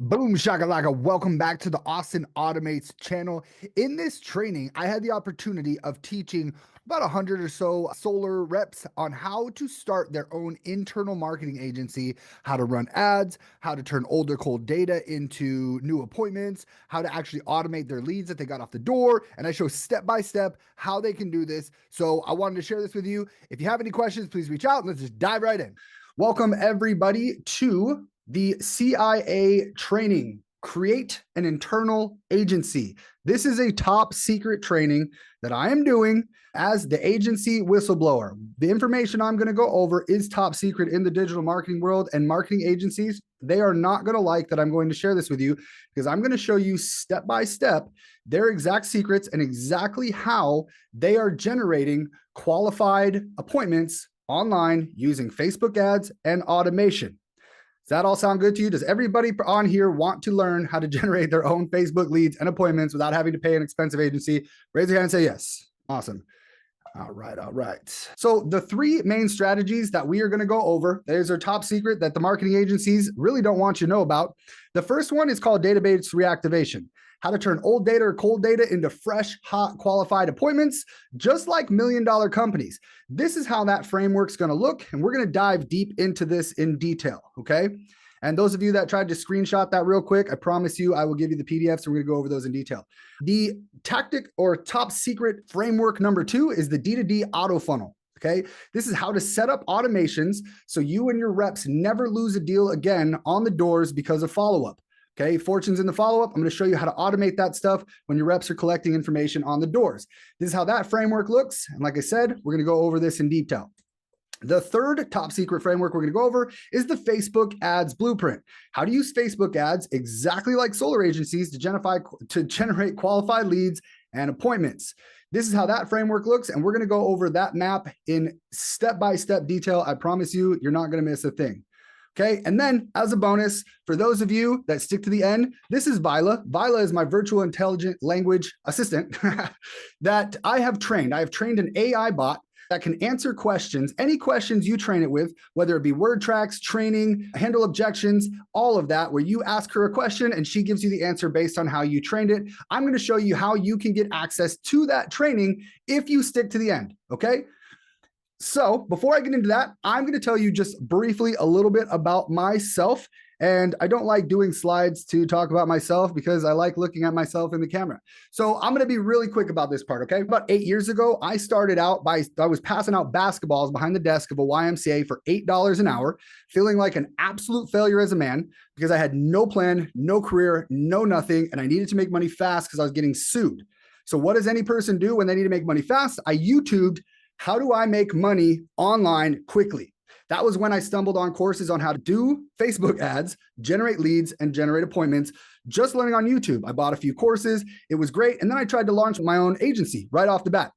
Boom shakalaka. Welcome back to the Austin Automates channel. In this training, I had the opportunity of teaching about 100 or so solar reps on how to start their own internal marketing agency, how to run ads, how to turn older cold data into new appointments, how to actually automate their leads that they got off the door. And I show step by step how they can do this. So I wanted to share this with you. If you have any questions, please reach out and let's just dive right in. Welcome everybody to the CIA training, create an internal agency. This is a top secret training that I am doing as the agency whistleblower. The information I'm going to go over is top secret in the digital marketing world, and marketing agencies, they are not going to like that I'm going to share this with you, because I'm going to show you step by step their exact secrets and exactly how they are generating qualified appointments online using Facebook ads and automation. Does that all sound good to you? Does everybody on here want to learn how to generate their own Facebook leads and appointments without having to pay an expensive agency? Raise your hand and say yes. Awesome. All right, all right. So the three main strategies that we are going to go over, there's our top secret that the marketing agencies really don't want you to know about. The first one is called database reactivation. How to turn old data or cold data into fresh, hot, qualified appointments, just like million-dollar companies. This is how that framework's going to look, and we're going to dive deep into this in detail, okay? And those of you that tried to screenshot that real quick, I promise you I will give you the PDFs, and we're going to go over those in detail. The tactic or top secret framework number 2 is the D2D auto funnel. Okay, this is how to set up automations so you and your reps never lose a deal again on the doors because of follow-up. Okay, fortunes in the follow-up. I'm going to show you how to automate that stuff when your reps are collecting information on the doors. This is how that framework looks. And like I said, we're going to go over this in detail. The third top secret framework we're going to go over is the Facebook ads blueprint. How to use Facebook ads exactly like solar agencies to generate qualified leads and appointments. This is how that framework looks, and we're going to go over that map in step-by-step detail. I promise you, you're not going to miss a thing. Okay, and then as a bonus, for those of you that stick to the end, this is Vila. Vila is my virtual intelligent language assistant that I have trained. I have trained an AI bot that can answer questions, any questions you train it with, whether it be word tracks, training, handle objections, all of that, where you ask her a question and she gives you the answer based on how you trained it. I'm going to show you how you can get access to that training if you stick to the end, okay? So before I get into that, I'm going to tell you just briefly a little bit about myself. And I don't like doing slides to talk about myself because I like looking at myself in the camera. So I'm going to be really quick about this part, okay? About 8 years ago, I started out I was passing out basketballs behind the desk of a YMCA for $8 an hour, feeling like an absolute failure as a man because I had no plan, no career, no nothing, and I needed to make money fast because I was getting sued. So what does any person do when they need to make money fast? I YouTubed, how do I make money online quickly? That was when I stumbled on courses on how to do Facebook ads, generate leads, and generate appointments, just learning on YouTube. I bought a few courses. It was great. And then I tried to launch my own agency right off the bat.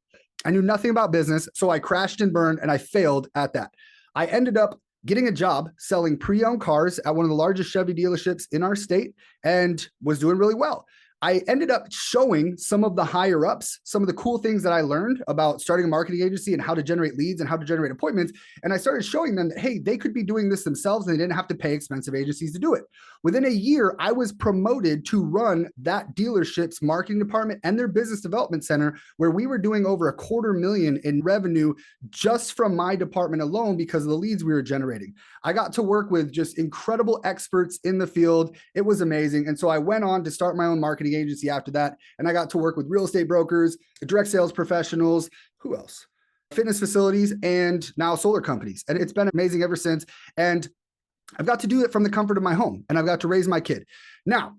I knew nothing about business, so I crashed and burned, and I failed at that. I ended up getting a job selling pre-owned cars at one of the largest Chevy dealerships in our state and was doing really well. I ended up showing some of the higher ups, some of the cool things that I learned about starting a marketing agency and how to generate leads and how to generate appointments. And I started showing them that, hey, they could be doing this themselves and they didn't have to pay expensive agencies to do it. Within a year, I was promoted to run that dealership's marketing department and their business development center, where we were doing over $250,000 in revenue just from my department alone because of the leads we were generating. I got to work with just incredible experts in the field. It was amazing. And so I went on to start my own marketing agency after that. And I got to work with real estate brokers, direct sales professionals, who else? Fitness facilities, and now solar companies. And it's been amazing ever since. And I've got to do it from the comfort of my home, and I've got to raise my kid. Now,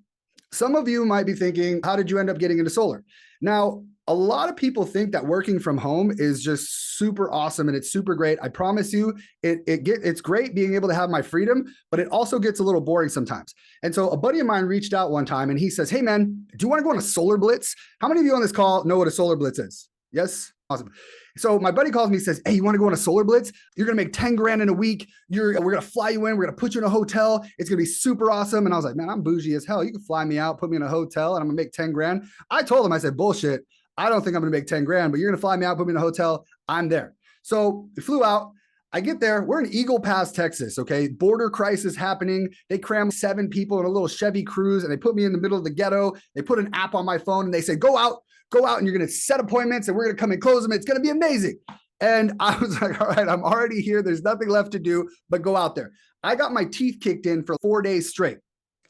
some of you might be thinking, how did you end up getting into solar? Now, a lot of people think that working from home is just super awesome and it's super great. I promise you, it's great being able to have my freedom, but it also gets a little boring sometimes. And so a buddy of mine reached out one time and he says, hey man, do you want to go on a solar blitz? How many of you on this call know what a solar blitz is? Yes? Awesome. So my buddy calls me and says, hey, you want to go on a solar blitz? You're going to make 10 grand in a week. We're going to fly you in. We're going to put you in a hotel. It's going to be super awesome. And I was like, man, I'm bougie as hell. You can fly me out, put me in a hotel, and I'm going to make 10 grand. I told him, I said, bullshit. I don't think I'm going to make 10 grand, but you're going to fly me out, put me in a hotel. I'm there. So we flew out. I get there. We're in Eagle Pass, Texas. Okay. Border crisis happening. They cram 7 people in a little Chevy Cruze and they put me in the middle of the ghetto. They put an app on my phone and they say, go out, and you're going to set appointments and we're going to come and close them. It's going to be amazing. And I was like, all right, I'm already here. There's nothing left to do but go out there. I got my teeth kicked in for 4 days straight.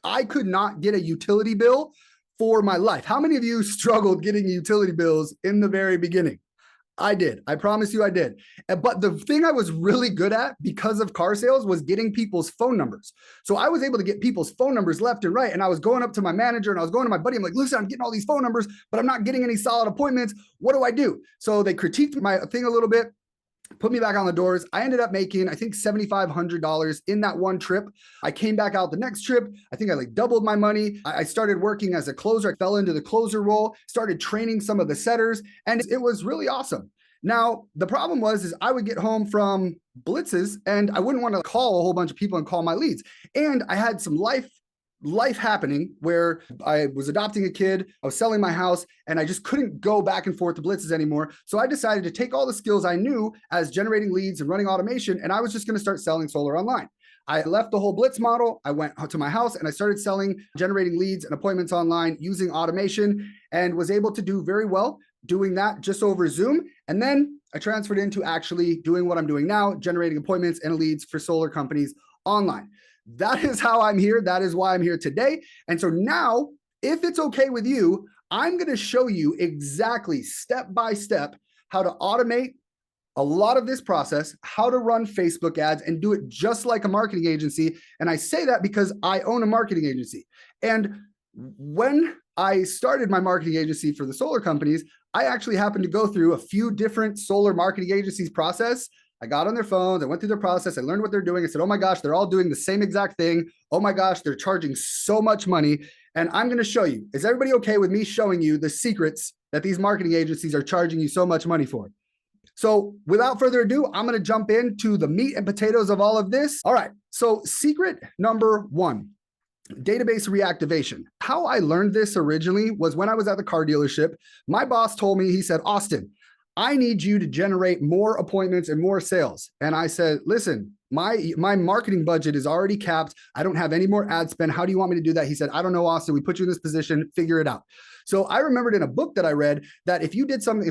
I could not get a utility bill for my life. How many of you struggled getting utility bills in the very beginning? I did. I promise you I did. But the thing I was really good at because of car sales was getting people's phone numbers. So I was able to get people's phone numbers left and right. And I was going up to my manager and I was going to my buddy. I'm like, listen, I'm getting all these phone numbers, but I'm not getting any solid appointments. What do I do? So they critiqued my thing a little bit, put me back on the doors. I ended up making, I think, $7,500 in that one trip. I came back out the next trip. I think I like doubled my money. I started working as a closer. I fell into the closer role, started training some of the setters, and it was really awesome. Now, the problem was I would get home from blitzes and I wouldn't want to call a whole bunch of people and call my leads. And I had some life happening where I was adopting a kid, I was selling my house, and I just couldn't go back and forth to blitzes anymore. So I decided to take all the skills I knew as generating leads and running automation, and I was just going to start selling solar online. I left the whole blitz model. I went to my house and I started generating leads and appointments online using automation, and was able to do very well doing that just over Zoom. And then I transferred into actually doing what I'm doing now, generating appointments and leads for solar companies online. That is how I'm here. That is why I'm here today. And so now, if it's okay with you, I'm going to show you exactly step by step how to automate a lot of this process, how to run Facebook ads and do it just like a marketing agency. And I say that because I own a marketing agency. And when I started my marketing agency for the solar companies, I actually happened to go through a few different solar marketing agencies process. I got on their phones, I went through their process, I learned what they're doing. I said, oh my gosh, they're all doing the same exact thing. Oh my gosh, they're charging so much money. And I'm going to show you. Is everybody okay with me showing you the secrets that these marketing agencies are charging you so much money for? So without further ado, I'm going to jump into the meat and potatoes of all of this. All right. So secret number 1, database reactivation. How I learned this originally was when I was at the car dealership. My boss told me, he said, Austin, I need you to generate more appointments and more sales. And I said, listen, my marketing budget is already capped. I don't have any more ad spend. How do you want me to do that? He said, I don't know, Austin, we put you in this position, figure it out. So I remembered in a book that I read that if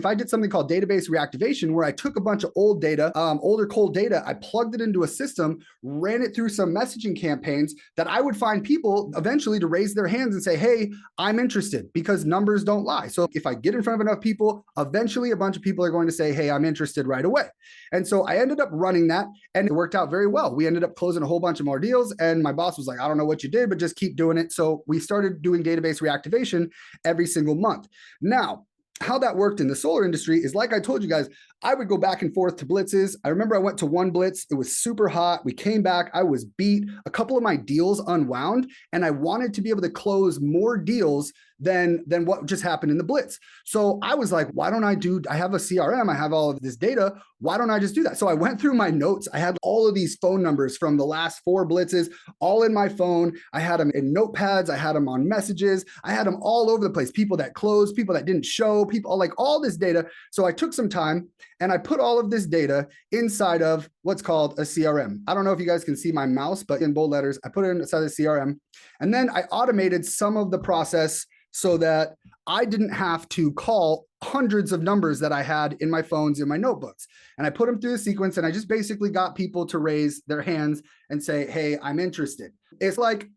I did something called database reactivation, where I took a bunch of old data, older cold data, I plugged it into a system, ran it through some messaging campaigns, that I would find people eventually to raise their hands and say, hey, I'm interested, because numbers don't lie. So if I get in front of enough people, eventually a bunch of people are going to say, hey, I'm interested right away. And so I ended up running that and it worked out very well. We ended up closing a whole bunch of more deals. And my boss was like, I don't know what you did, but just keep doing it. So we started doing database reactivation every single month. Now, how that worked in the solar industry is, like I told you guys, I would go back and forth to blitzes. I remember I went to one blitz. It was super hot. We came back. I was beat. A couple of my deals unwound, and I wanted to be able to close more deals than what just happened in the blitz. So I was like, why don't I have a CRM. I have all of this data. Why don't I just do that? So I went through my notes. I had all of these phone numbers from the last 4 blitzes all in my phone. I had them in notepads. I had them on messages. I had them all over the place. People that closed, people that didn't show, people, like all this data. So I took some time and I put all of this data inside of what's called a CRM. I don't know if you guys can see my mouse, but in bold letters, I put it inside the CRM. And then I automated some of the process so that I didn't have to call hundreds of numbers that I had in my phones, in my notebooks. And I put them through a sequence, and I just basically got people to raise their hands and say, hey, I'm interested. It's like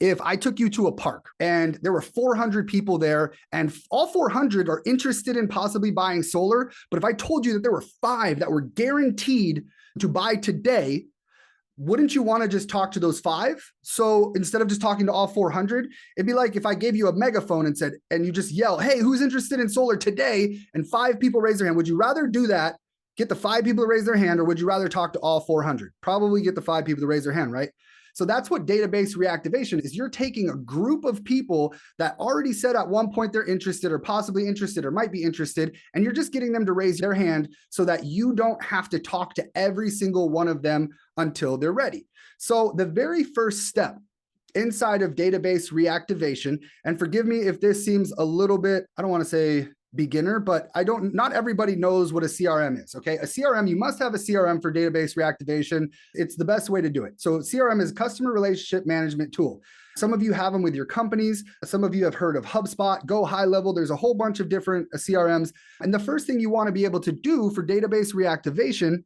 if I took you to a park and there were 400 people there and all 400 are interested in possibly buying solar, but if I told you that there were 5 that were guaranteed to buy today, wouldn't you want to just talk to those 5? So instead of just talking to all 400, it'd be like if I gave you a megaphone and you just yell, hey, who's interested in solar today? And 5 people raise their hand. Would you rather do that, get the 5 people to raise their hand, or would you rather talk to all 400? Probably get the 5 people to raise their hand, right? So that's what database reactivation is. You're taking a group of people that already said at one point they're interested or possibly interested or might be interested, and you're just getting them to raise their hand so that you don't have to talk to every single one of them until they're ready. So the very first step inside of database reactivation, and forgive me if this seems a little bit, I don't want to say beginner, but not everybody knows what a CRM is. Okay. A CRM, you must have a CRM for database reactivation. It's the best way to do it. So CRM is customer relationship management tool. Some of you have them with your companies. Some of you have heard of HubSpot, Go High Level. There's a whole bunch of different CRMs. And the first thing you want to be able to do for database reactivation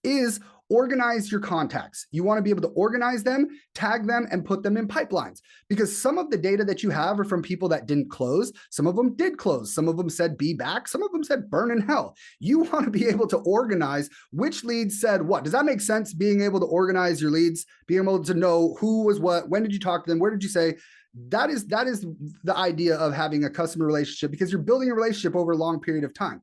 is organize your contacts. You want to be able to organize them, tag them, and put them in pipelines, because some of the data that you have are from people that didn't close. Some of them did close. Some of them said be back. Some of them said burn in hell. You want to be able to organize which leads said what. Does that make sense? Being able to organize your leads, being able to know who was what, when did you talk to them, where did you say? That is the idea of having a customer relationship, because you're building a relationship over a long period of time.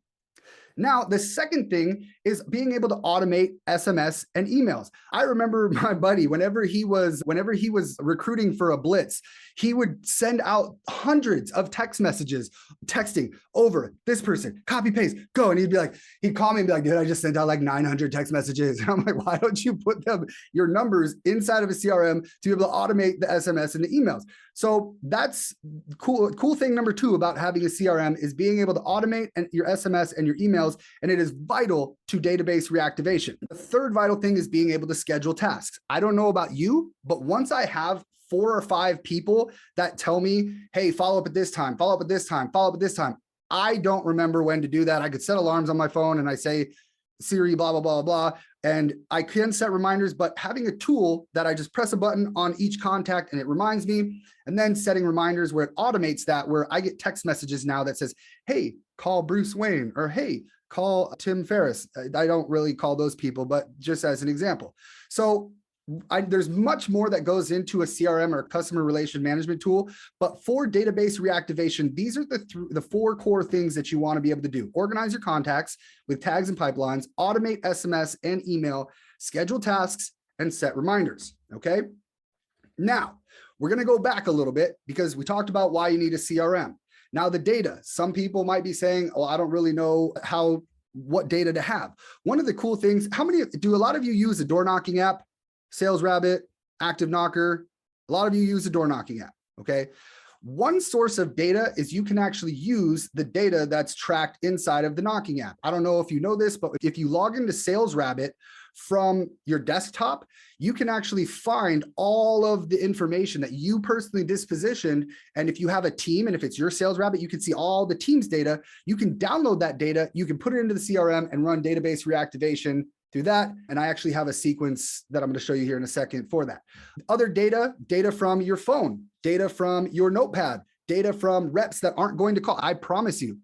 Now, the second thing is being able to automate SMS and emails. I remember my buddy, whenever he was recruiting for a blitz, he would send out hundreds of text messages, texting over this person, copy, paste, go. And he'd call me and be like, dude, I just sent out like 900 text messages. And I'm like, why don't you put your numbers inside of a CRM to be able to automate the SMS and the emails? So that's cool. Cool thing number 2 about having a CRM is being able to automate your SMS and your emails, and it is vital to database reactivation. The third vital thing is being able to schedule tasks. I don't know about you, but once I have 4 or 5 people that tell me, hey, follow up at this time, follow up at this time, follow up at this time, I don't remember when to do that. I could set alarms on my phone and I say, Siri, blah, blah, blah, blah. And I can set reminders, but having a tool that I just press a button on each contact and it reminds me, and then setting reminders where it automates that, where I get text messages now that says, hey, call Bruce Wayne, or hey, call Tim Ferriss. I don't really call those people, but just as an example. So there's much more that goes into a CRM or customer relation management tool, but for database reactivation, these are the 4 core things that you want to be able to do. Organize your contacts with tags and pipelines, automate SMS and email, schedule tasks, and set reminders. Okay. Now we're going to go back a little bit because we talked about why you need a CRM. Now the data, some people might be saying, oh, I don't really know what data to have. One of the cool things, do a lot of you use a door knocking app? Sales Rabbit, Active Knocker, a lot of you use the door knocking app, okay? One source of data is you can actually use the data that's tracked inside of the knocking app. I don't know if you know this, but if you log into Sales Rabbit from your desktop, you can actually find all of the information that you personally dispositioned. And if you have a team, and if it's your Sales Rabbit, you can see all the team's data. You can download that data, you can put it into the CRM and run database reactivation through that. And I actually have a sequence that I'm going to show you here in a second for that. Other data from your phone, data from your notepad, data from reps that aren't going to call. I promise you,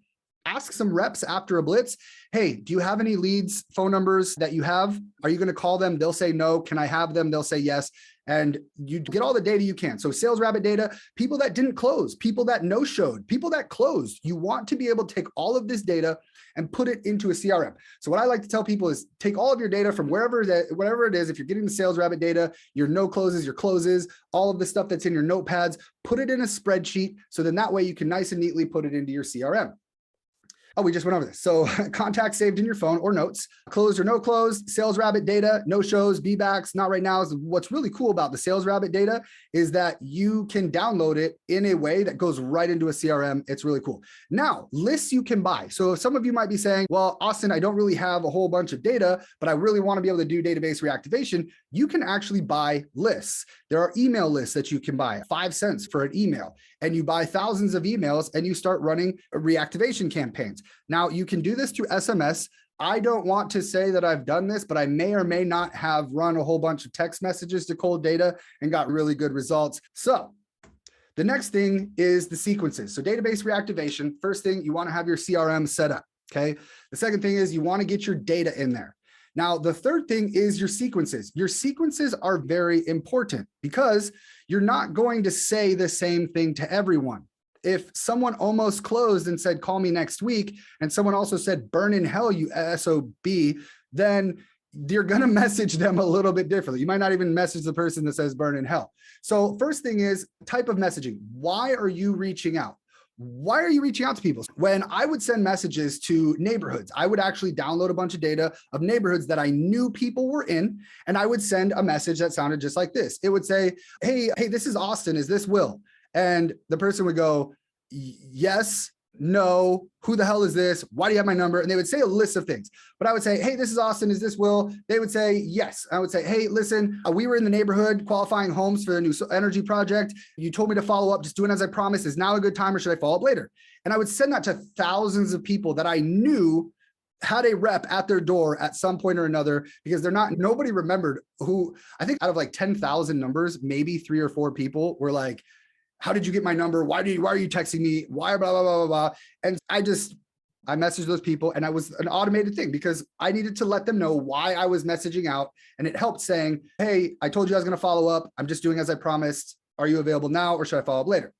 ask some reps after a blitz. Hey, do you have any leads, phone numbers that you have? Are you going to call them? They'll say no. Can I have them? They'll say yes. And you get all the data you can. So Sales Rabbit data, people that didn't close, people that no-showed, people that closed. You want to be able to take all of this data and put it into a CRM. So what I like to tell people is take all of your data from whatever it is. If you're getting the Sales Rabbit data, your no closes, your closes, all of the stuff that's in your notepads, put it in a spreadsheet. So then that way you can nice and neatly put it into your CRM. Oh, we just went over this. So contacts saved in your phone or notes, closed or no closed, Sales Rabbit data, no shows, be backs, not right now. What's really cool about the Sales Rabbit data is that you can download it in a way that goes right into a CRM. It's really cool. Now, lists you can buy. So some of you might be saying, well, Austin, I don't really have a whole bunch of data, but I really want to be able to do database reactivation. You can actually buy lists. There are email lists that you can buy, 5 cents for an email, and you buy thousands of emails and you start running reactivation campaigns. Now you can do this through SMS. I don't want to say that I've done this, but I may or may not have run a whole bunch of text messages to cold data and got really good results. So the next thing is the sequences. So database reactivation, first thing, you want to have your CRM set up, okay? The second thing is you want to get your data in there. Now, the third thing is your sequences. Your sequences are very important because you're not going to say the same thing to everyone. If someone almost closed and said, call me next week, and someone also said, burn in hell, you SOB, then you're going to message them a little bit differently. You might not even message the person that says burn in hell. So first thing is type of messaging. Why are you reaching out? Why are you reaching out to people? When I would send messages to neighborhoods, I would actually download a bunch of data of neighborhoods that I knew people were in, and I would send a message that sounded just like this. It would say, hey, this is Austin. Is this Will? And the person would go, yes, no, who the hell is this? Why do you have my number? And they would say a list of things. But I would say, hey, this is Austin. Is this Will? They would say, yes. I would say, hey, listen, we were in the neighborhood qualifying homes for the new energy project. You told me to follow up, just doing as I promised. Is now a good time or should I follow up later? And I would send that to thousands of people that I knew had a rep at their door at some point or another, because nobody remembered who. I think out of like 10,000 numbers, maybe 3 or 4 people were like, how did you get my number? Why are you texting me? Why blah, blah, blah, blah, blah. And I messaged those people, and I was an automated thing because I needed to let them know why I was messaging out. And it helped saying, hey, I told you I was going to follow up. I'm just doing as I promised. Are you available now or should I follow up later?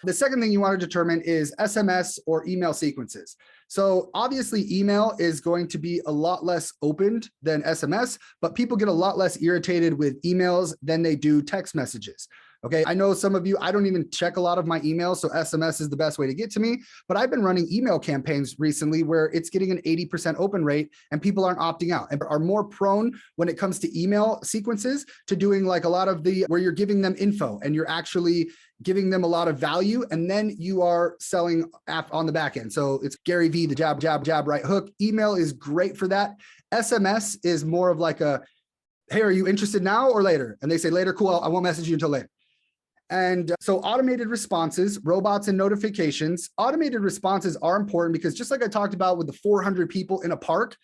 The second thing you want to determine is SMS or email sequences. So obviously email is going to be a lot less opened than SMS, but people get a lot less irritated with emails than they do text messages. Okay, I know some of you, I don't even check a lot of my emails, so SMS is the best way to get to me, but I've been running email campaigns recently where it's getting an 80% open rate and people aren't opting out and are more prone when it comes to email sequences to doing like a lot of where you're giving them info and you're actually giving them a lot of value, and then you are selling on the back end. So it's Gary V, the jab, jab, jab, right hook. Email is great for that. SMS is more of like a, hey, are you interested now or later? And they say later, cool, I won't message you until later. And so automated responses, robots and notifications, automated responses are important because just like I talked about with the 400 people in a park,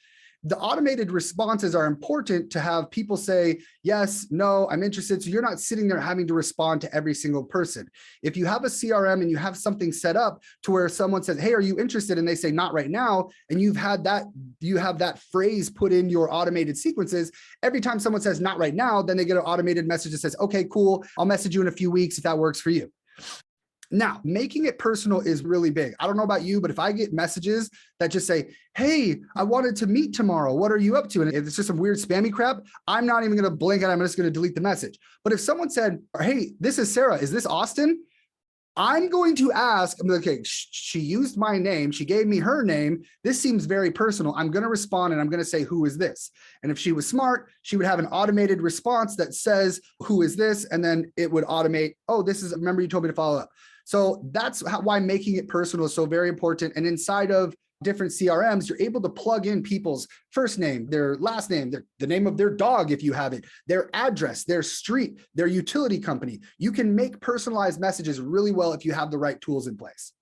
the automated responses are important to have people say, yes, no, I'm interested. So you're not sitting there having to respond to every single person. If you have a CRM and you have something set up to where someone says, hey, are you interested? And they say, not right now. And you have that phrase put in your automated sequences. Every time someone says not right now, then they get an automated message that says, okay, cool. I'll message you in a few weeks if that works for you. Now, making it personal is really big. I don't know about you, but if I get messages that just say, hey, I wanted to meet tomorrow, what are you up to? And if it's just some weird spammy crap, I'm not even going to blink and I'm just going to delete the message. But if someone said, hey, this is Sarah, is this Austin? I'm going to ask, I'm like, okay, she used my name. She gave me her name. This seems very personal. I'm going to respond and I'm going to say, who is this? And if she was smart, she would have an automated response that says, who is this? And then it would automate, oh, this is, remember you told me to follow up. So that's why making it personal is so very important. And inside of different CRMs, you're able to plug in people's first name, their last name, the name of their dog, if you have it, their address, their street, their utility company. You can make personalized messages really well if you have the right tools in place.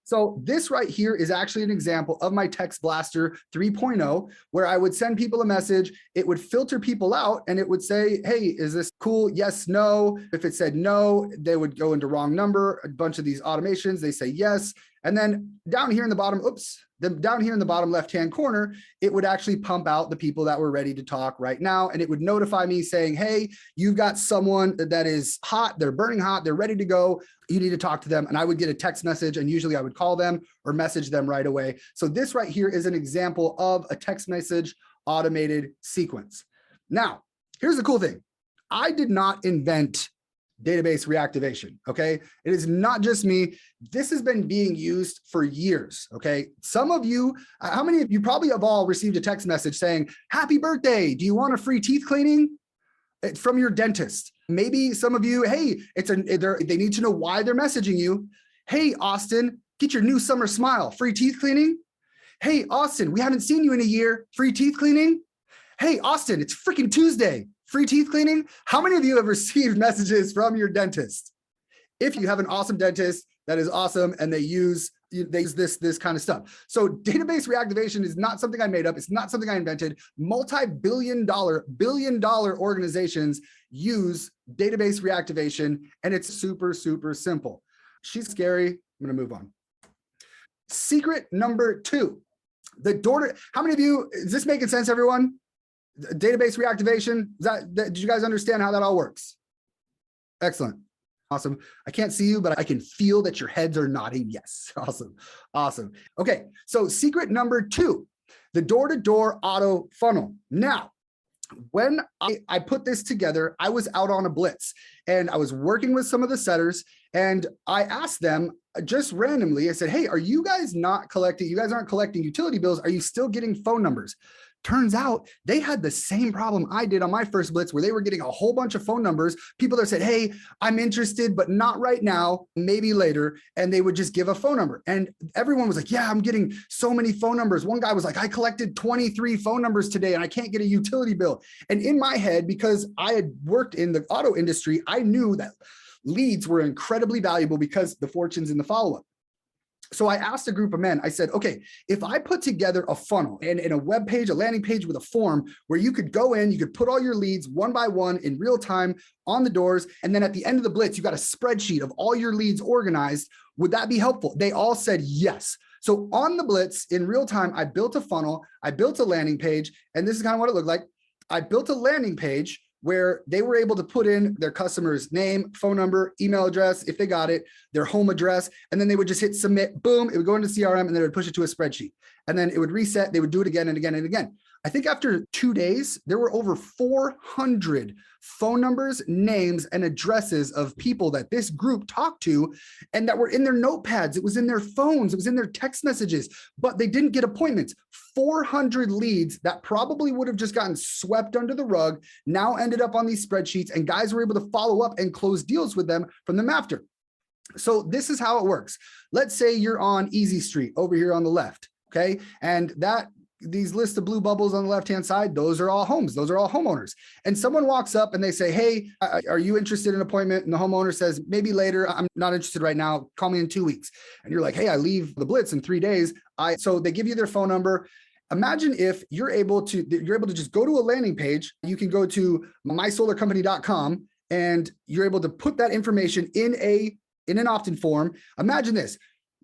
So this right here is actually an example of my Text Blaster 3.0, where I would send people a message, it would filter people out and it would say, hey, is this cool? Yes, no. If it said no, they would go into wrong number, a bunch of these automations, they say yes. And then down here in the bottom, down here in the bottom left-hand corner, it would actually pump out the people that were ready to talk right now. And it would notify me saying, hey, you've got someone that is hot, they're burning hot, they're ready to go. You need to talk to them. And I would get a text message and usually I would call them or message them right away. So this right here is an example of a text message automated sequence. Now, here's the cool thing. I did not invent database reactivation, okay? It is not just me. This has been being used for years, okay? Some of you, how many of you probably have all received a text message saying, happy birthday, do you want a free teeth cleaning? It's from your dentist. Maybe some of you, hey, they need to know why they're messaging you. Hey, Austin, get your new summer smile, free teeth cleaning. Hey, Austin, we haven't seen you in a year, free teeth cleaning. Hey, Austin, it's freaking Tuesday, free teeth cleaning. How many of you have received messages from your dentist? If you have an awesome dentist, that is awesome. And they use this kind of stuff. So database reactivation is not something I made up. It's not something I invented. Billion dollar organizations use database reactivation, and it's super, super simple. She's scary. I'm going to move on. Secret number 2, how many of you, is this making sense, everyone? Database reactivation, did you guys understand how that all works? Excellent. Awesome. I can't see you, but I can feel that your heads are nodding. Yes. Awesome. Awesome. Okay. So secret number 2, the door-to-door auto funnel. Now, when I put this together, I was out on a blitz and I was working with some of the setters and I asked them just randomly, I said, hey, are you guys not collecting, you guys aren't collecting utility bills. Are you still getting phone numbers? Turns out they had the same problem I did on my first blitz, where they were getting a whole bunch of phone numbers, people that said, hey, I'm interested, but not right now, maybe later. And they would just give a phone number. And everyone was like, yeah, I'm getting so many phone numbers. One guy was like, I collected 23 phone numbers today and I can't get a utility bill. And in my head, because I had worked in the auto industry, I knew that leads were incredibly valuable because the fortune's in the follow-up. So I asked a group of men, I said, okay, if I put together a funnel and in a web page, a landing page with a form where you could go in, you could put all your leads one by one in real time on the doors. And then at the end of the blitz, you got a spreadsheet of all your leads organized. Would that be helpful? They all said yes. So on the blitz in real time, I built a funnel, I built a landing page, and this is kind of what it looked like. I built a landing page where they were able to put in their customer's name, phone number, email address, if they got it, their home address, and then they would just hit submit, boom, it would go into CRM, and then it would push it to a spreadsheet. And then it would reset, they would do it again and again and again. I think after 2 days, there were over 400 phone numbers, names, and addresses of people that this group talked to and that were in their notepads. It was in their phones, it was in their text messages, but they didn't get appointments. 400 leads that probably would have just gotten swept under the rug now ended up on these spreadsheets, and guys were able to follow up and close deals with them from them after. So this is how it works. Let's say you're on Easy Street over here on the left, okay? And these lists of blue bubbles on the left-hand side, those are all homes. Those are all homeowners. And someone walks up and they say, hey, are you interested in an appointment? And the homeowner says, maybe later, I'm not interested right now. Call me in 2 weeks. And you're like, hey, I leave the blitz in 3 days. So they give you their phone number. Imagine if you're able to just go to a landing page. You can go to mysolarcompany.com and you're able to put that information in an opt-in form. Imagine this.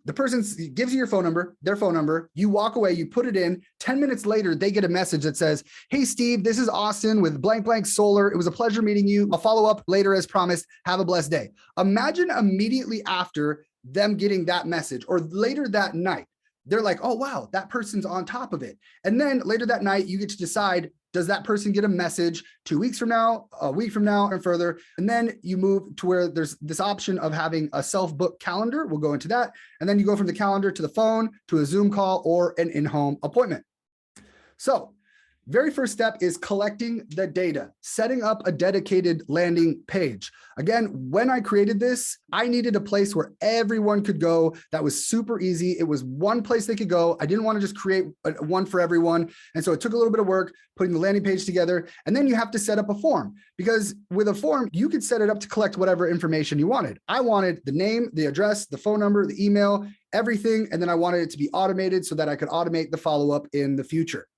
The person gives you your phone number, their phone number, you walk away, you put it in, 10 minutes later, they get a message that says, hey, Steve, this is Austin with blank, blank solar. It was a pleasure meeting you. I'll follow up later as promised. Have a blessed day. Imagine immediately after them getting that message or later that night, they're like, oh, wow, that person's on top of it. And then later that night, you get to decide, does that person get a message 2 weeks from now, a week from now, and further? And then you move to where there's this option of having a self-book calendar. We'll go into that. And then you go from the calendar to the phone, to a Zoom call, or an in-home appointment. So very first step is collecting the data, setting up a dedicated landing page. Again, when I created this, I needed a place where everyone could go that was super easy. It was one place they could go. I didn't want to just create one for everyone. And so it took a little bit of work putting the landing page together. And then you have to set up a form, because with a form, you could set it up to collect whatever information you wanted. I wanted the name, the address, the phone number, the email, everything. And then I wanted it to be automated so that I could automate the follow-up in the future.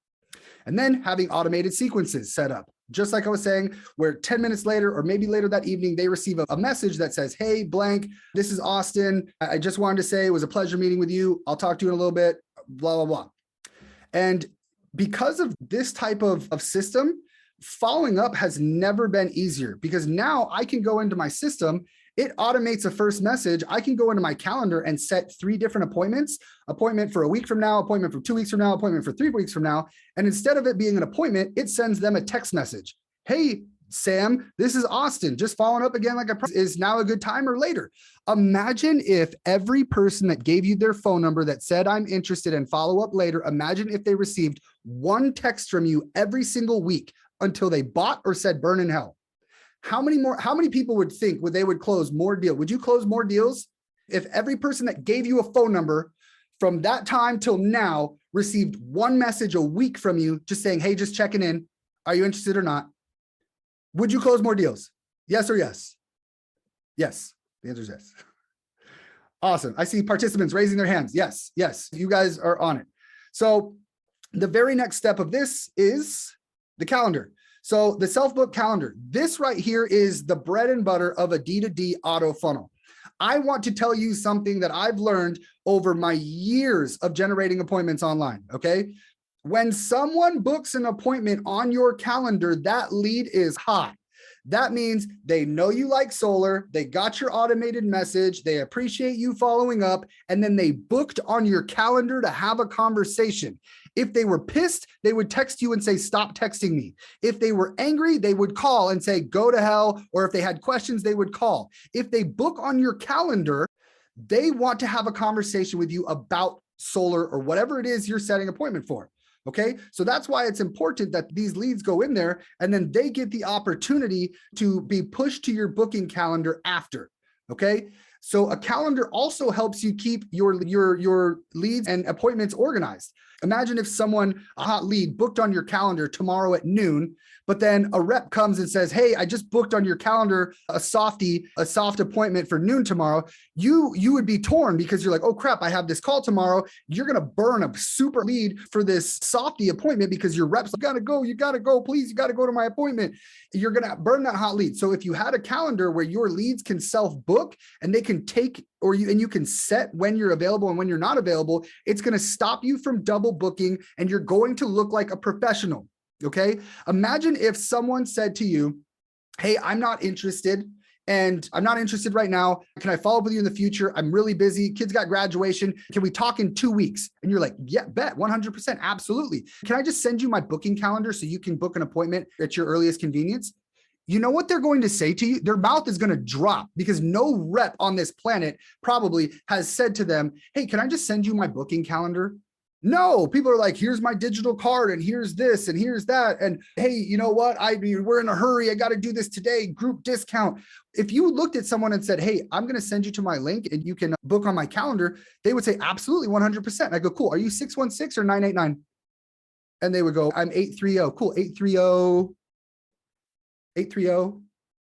And then having automated sequences set up, just like I was saying, where 10 minutes later, or maybe later that evening, they receive a message that says, hey, blank, this is Austin. I just wanted to say it was a pleasure meeting with you. I'll talk to you in a little bit, blah, blah, blah. And because of this type of system, following up has never been easier, because now I can go into my system. It automates a first message. I can go into my calendar and set 3 different appointments, appointment for a week from now, appointment for 2 weeks from now, appointment for 3 weeks from now. And instead of it being an appointment, it sends them a text message. Hey, Sam, this is Austin. Just following up again, like I promised. Is now a good time or later? Imagine if every person that gave you their phone number that said, I'm interested and follow up later, imagine if they received one text from you every single week until they bought or said burn in hell. How many people would think they would close more deals? Would you close more deals if every person that gave you a phone number from that time till now received one message a week from you just saying, hey, just checking in. Are you interested or not? Would you close more deals? Yes or yes? Yes. The answer is yes. Awesome. I see participants raising their hands. Yes. Yes. You guys are on it. So the very next step of this is the calendar. So the self-book calendar, this right here is the bread and butter of a D2D auto funnel. I want to tell you something that I've learned over my years of generating appointments online, okay? When someone books an appointment on your calendar, that lead is hot. That means they know you like solar, they got your automated message, they appreciate you following up, and then they booked on your calendar to have a conversation. If they were pissed, they would text you and say, stop texting me. If they were angry, they would call and say, go to hell. Or if they had questions, they would call. If they book on your calendar, they want to have a conversation with you about solar or whatever it is you're setting an appointment for. Okay, so that's why it's important that these leads go in there and then they get the opportunity to be pushed to your booking calendar after. Okay, so a calendar also helps you keep your leads and appointments organized. Imagine if someone, a hot lead, booked on your calendar tomorrow at noon, but then a rep comes and says, hey, I just booked on your calendar a soft appointment for noon tomorrow. You would be torn because you're like, oh crap, I have this call tomorrow. You're going to burn a super lead for this softy appointment because your reps, you got to go, please, you got to go to my appointment. You're going to burn that hot lead. So if you had a calendar where your leads can self-book and they can take, you can set when you're available and when you're not available, it's going to stop you from double booking and you're going to look like a professional. Okay. Imagine if someone said to you, hey, I'm not interested and I'm not interested right now. Can I follow up with you in the future? I'm really busy. Kids got graduation. Can we talk in 2 weeks? And you're like, yeah, bet 100%. Absolutely. Can I just send you my booking calendar so you can book an appointment at your earliest convenience? You know what they're going to say to you? Their mouth is going to drop because no rep on this planet probably has said to them, hey, can I just send you my booking calendar? No, people are like, here's my digital card and here's this and here's that. And hey, you know what? We're in a hurry. I got to do this today, group discount. If you looked at someone and said, hey, I'm going to send you to my link and you can book on my calendar, they would say, absolutely, 100%. I go, cool. Are you 616 or 989? And they would go, I'm 830. Cool. 830.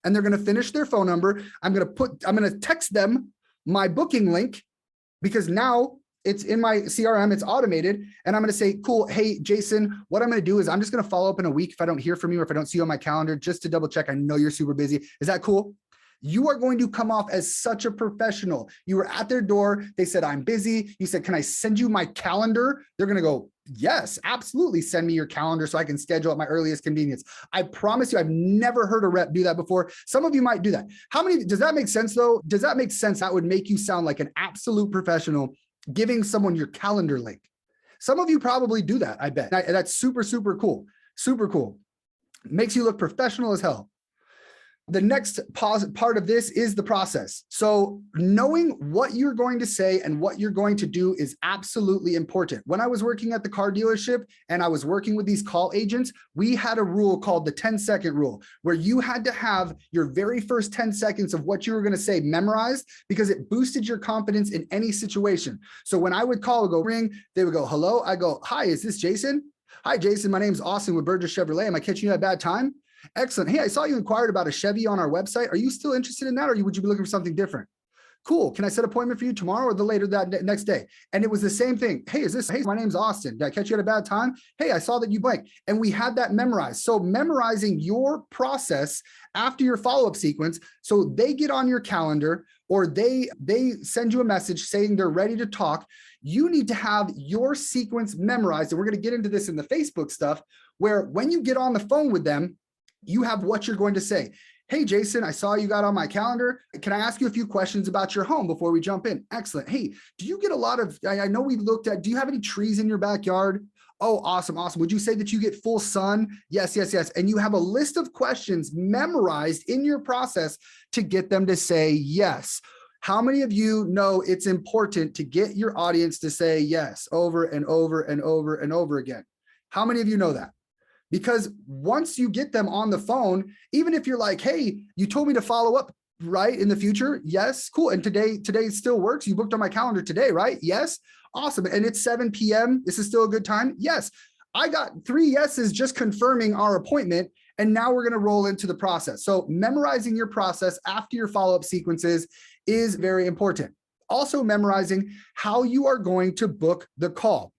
And they're going to finish their phone number. I'm going to text them my booking link because now it's in my CRM, it's automated. And I'm going to say, cool. Hey, Jason, what I'm going to do is I'm just going to follow up in a week if I don't hear from you or if I don't see you on my calendar, just to double check. I know you're super busy. Is that cool? You are going to come off as such a professional. You were at their door. They said, I'm busy. You said, can I send you my calendar? They're going to go, yes, absolutely. Send me your calendar so I can schedule at my earliest convenience. I promise you, I've never heard a rep do that before. Some of you might do that. Does that make sense though? Does that make sense? That would make you sound like an absolute professional giving someone your calendar link. Some of you probably do that, I bet. That's super, super cool. Super cool. Makes you look professional as hell. The next part of this is the process. So knowing what you're going to say and what you're going to do is absolutely important. When I was working at the car dealership and I was working with these call agents, we had a rule called the 10-second rule, where you had to have your very first 10 seconds of what you were going to say memorized because it boosted your confidence in any situation. So when I would call, go ring, they would go, hello. I go, hi, is this Jason? Hi, Jason. My name's Austin with Burgess Chevrolet. Am I catching you at a bad time? Excellent. Hey, I saw you inquired about a Chevy on our website. Are you still interested in that, or would you be looking for something different? Cool. Can I set an appointment for you tomorrow or the later that next day? And it was the same thing. Hey, my name's Austin. Did I catch you at a bad time? Hey, I saw that you blank. And we had that memorized. So memorizing your process after your follow-up sequence, so they get on your calendar or they send you a message saying they're ready to talk. You need to have your sequence memorized. And we're going to get into this in the Facebook stuff, where when you get on the phone with them, you have what you're going to say. Hey, Jason, I saw you got on my calendar. Can I ask you a few questions about your home before we jump in? Excellent. Hey, do you get a lot of, I know we looked at, do you have any trees in your backyard? Oh, awesome. Awesome. Would you say that you get full sun? Yes, yes, yes. And you have a list of questions memorized in your process to get them to say yes. How many of you know it's important to get your audience to say yes over and over and over and over again? How many of you know that? Because once you get them on the phone, even if you're like, hey, you told me to follow up, right, in the future? Yes, cool. And today still works. You booked on my calendar today, right? Yes, awesome. And it's 7 p.m. This is still a good time? Yes. I got 3 yeses just confirming our appointment. And now we're going to roll into the process. So memorizing your process after your follow-up sequences is very important. Also memorizing how you are going to book the call.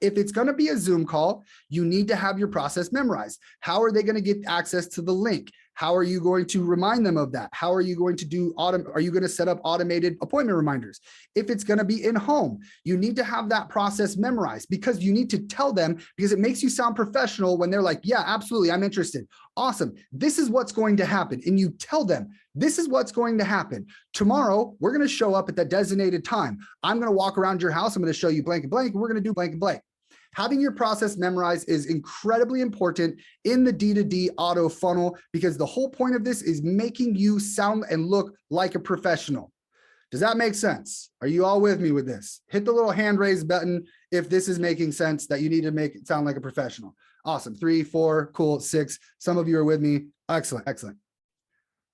If it's going to be a Zoom call, you need to have your process memorized. How are they going to get access to the link? How are you going to remind them of that? How are you going to do are you going to set up automated appointment reminders? If it's going to be in home, you need to have that process memorized because you need to tell them, because it makes you sound professional when they're like, yeah, absolutely, I'm interested. Awesome. This is what's going to happen. And you tell them, this is what's going to happen. Tomorrow, we're going to show up at the designated time. I'm going to walk around your house. I'm going to show you blank and blank. We're going to do blank and blank. Having your process memorized is incredibly important in the D2D auto funnel because the whole point of this is making you sound and look like a professional. Does that make sense? Are you all with me with this? Hit the little hand raise button if this is making sense, that you need to make it sound like a professional. Awesome. 3, 4, cool, 6. Some of you are with me. Excellent, excellent.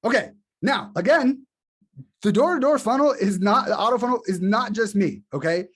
Okay, now again, the door-to-door funnel is not, the auto funnel is not just me, okay?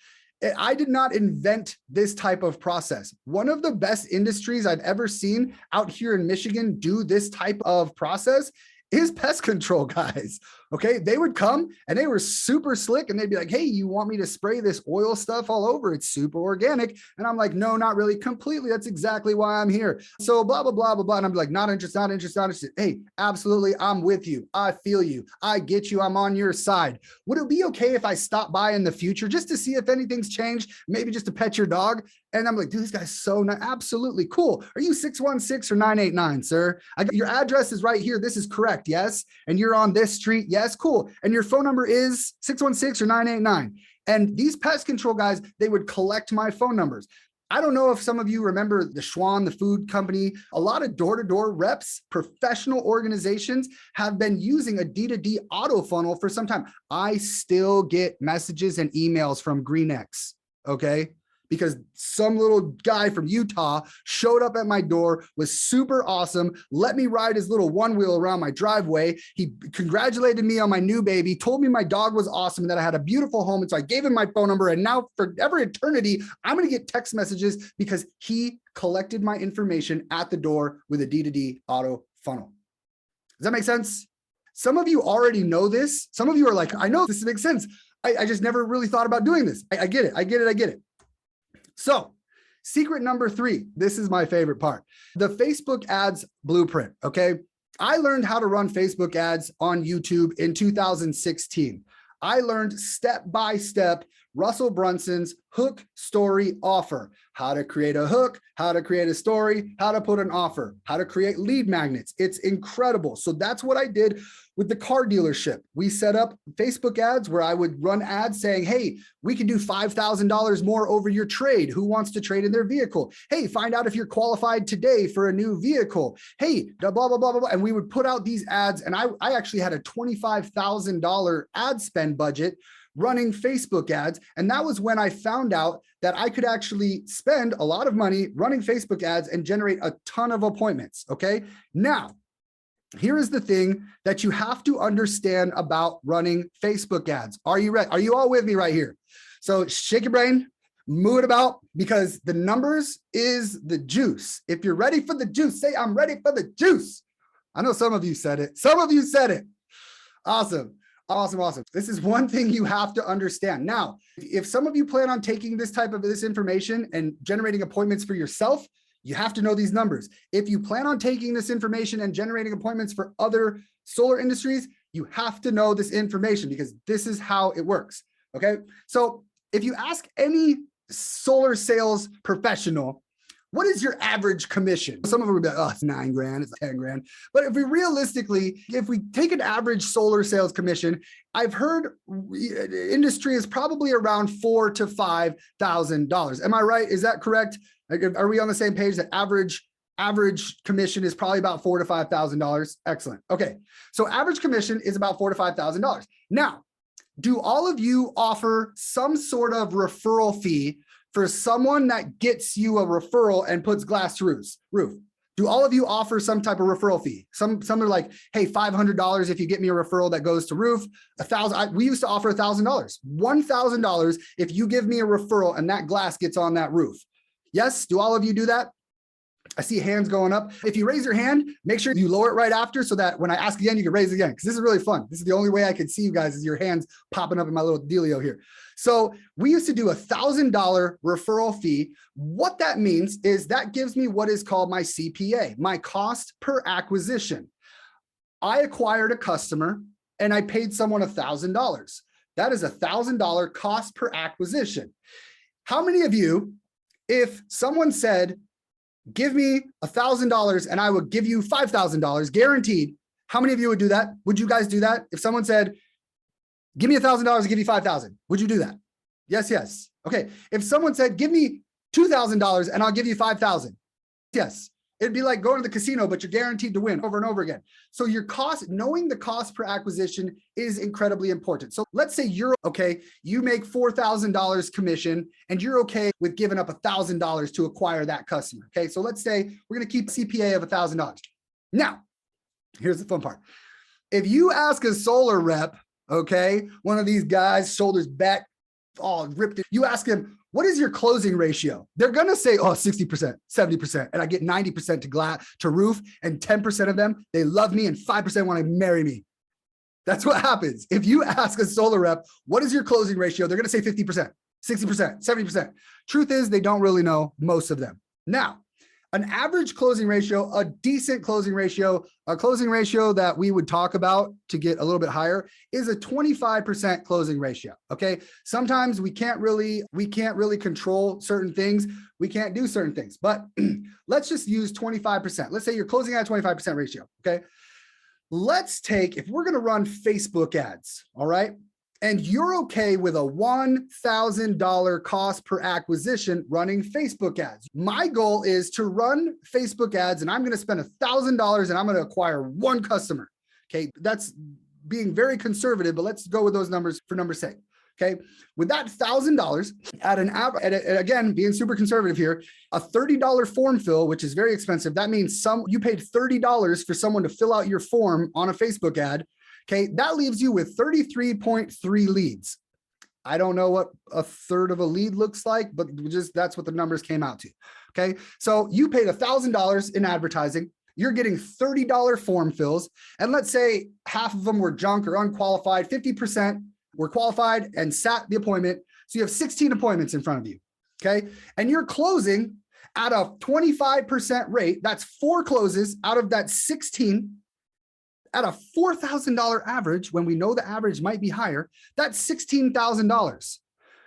I did not invent this type of process. One of the best industries I've ever seen out here in Michigan do this type of process is pest control guys. Okay, they would come and they were super slick and they'd be like, hey, you want me to spray this oil stuff all over? It's super organic. And I'm like, no, not really, completely. That's exactly why I'm here. So blah, blah, blah, blah, blah. And I'm like, not interested, not interested, not interested. Hey, absolutely. I'm with you. I feel you. I get you. I'm on your side. Would it be okay if I stop by in the future just to see if anything's changed? Maybe just to pet your dog? And I'm like, dude, this guy's so nice. Absolutely cool. Are you 616 or 989, sir? Your address is right here. This is correct. Yes. And you're on this street. Yes, cool. And your phone number is 616 or 989. And these pest control guys, they would collect my phone numbers. I don't know if some of you remember the Schwan, the food company. A lot of door-to-door reps, professional organizations have been using a D2D auto funnel for some time. I still get messages and emails from GreenX, okay? Because some little guy from Utah showed up at my door, was super awesome, let me ride his little one wheel around my driveway. He congratulated me on my new baby, told me my dog was awesome and that I had a beautiful home. And so I gave him my phone number. And now for every eternity, I'm going to get text messages because he collected my information at the door with a D2D auto funnel. Does that make sense? Some of you already know this. Some of you are like, I know this makes sense. I just never really thought about doing this. I get it. I get it. I get it. So secret number 3, this is my favorite part, the Facebook ads blueprint. Okay. I learned how to run Facebook ads on YouTube in 2016. I learned step-by-step Russell Brunson's hook, story, offer, how to create a hook, how to create a story, how to put an offer, how to create lead magnets. It's incredible. So that's what I did with the car dealership. We set up Facebook ads where I would run ads saying, hey, we can do $5,000 more over your trade. Who wants to trade in their vehicle? Hey, find out if you're qualified today for a new vehicle. Hey, blah, blah, blah, blah, blah. And we would put out these ads. And I actually had a $25,000 ad spend budget running Facebook ads. And that was when I found out that I could actually spend a lot of money running Facebook ads and generate a ton of appointments. Okay. Now, here is the thing that you have to understand about running Facebook ads. Are you ready? Are you all with me right here? So shake your brain, move it about, because the numbers is the juice. If you're ready for the juice, say, I'm ready for the juice. I know some of you said it. Some of you said it. Awesome. Awesome. Awesome. This is one thing you have to understand. Now, if some of you plan on taking this information and generating appointments for yourself, you have to know these numbers. If you plan on taking this information and generating appointments for other solar industries, you have to know this information because this is how it works. Okay. So if you ask any solar sales professional, what is your average commission? Some of them will be like, oh, it's $9,000, it's 10 grand. But if we take an average solar sales commission, I've heard industry is probably around $4,000 to $5,000. Am I right? Is that correct? Are we on the same page that average commission is probably about $4,000 to $5,000? Excellent. Okay. So average commission is about $4,000 to $5,000. Now, do all of you offer some sort of referral fee for someone that gets you a referral and puts glass roof? Do all of you offer some type of referral fee? Some are like, hey, $500 if you get me a referral that goes to roof. We used to offer $1,000. $1,000 if you give me a referral and that glass gets on that roof. Yes, do all of you do that? I see hands going up. If you raise your hand, make sure you lower it right after so that when I ask again, you can raise it again, because this is really fun. This is the only way I can see you guys is your hands popping up in my little dealio here. So we used to do $1,000 referral fee. What that means is that gives me what is called my CPA, my cost per acquisition. I acquired a customer and I paid someone $1,000. That is $1,000 cost per acquisition. How many of you, if someone said, give me $1,000 and I will give you $5,000 guaranteed, how many of you would do that? Would you guys do that? If someone said, give me $1,000 and give you $5,000, would you do that? Yes, yes. Okay. If someone said, give me $2,000 and I'll give you $5,000. Yes. It'd be like going to the casino, but you're guaranteed to win over and over again. So your cost, knowing the cost per acquisition is incredibly important. So let's say you're okay, you make $4,000 commission and you're okay with giving up $1,000 to acquire that customer. Okay, so let's say we're going to keep CPA of $1,000. Now, here's the fun part. If you ask a solar rep, okay, one of these guys, shoulders back, all ripped, you ask him, what is your closing ratio? They're going to say, oh, 60%, 70%. And I get 90% to roof, and 10% of them, they love me, and 5% want to marry me. That's what happens. If you ask a solar rep, what is your closing ratio? They're going to say 50%, 60%, 70%. Truth is, they don't really know, most of them. Now, an average closing ratio, a decent closing ratio, a closing ratio that we would talk about to get a little bit higher is a 25% closing ratio. Okay. Sometimes we can't really control certain things. We can't do certain things, but let's just use 25%. Let's say you're closing at a 25% ratio. Okay. Let's take, if we're going to run Facebook ads, all right, and you're okay with a $1,000 cost per acquisition running Facebook ads. My goal is to run Facebook ads, and I'm going to spend $1,000 and I'm going to acquire one customer. Okay, that's being very conservative, but let's go with those numbers for number's sake. Okay, with that $1,000 at an app, and again, being super conservative here, a $30 form fill, which is very expensive. That means you paid $30 for someone to fill out your form on a Facebook ad. Okay, that leaves you with 33.3 leads. I don't know what a third of a lead looks like, but that's what the numbers came out to. Okay, so you paid $1,000 in advertising. You're getting $30 form fills. And let's say half of them were junk or unqualified, 50% were qualified and sat the appointment. So you have 16 appointments in front of you. Okay, and you're closing at a 25% rate. That's 4 closes out of that 16. At a $4,000 average, when we know the average might be higher, that's $16,000.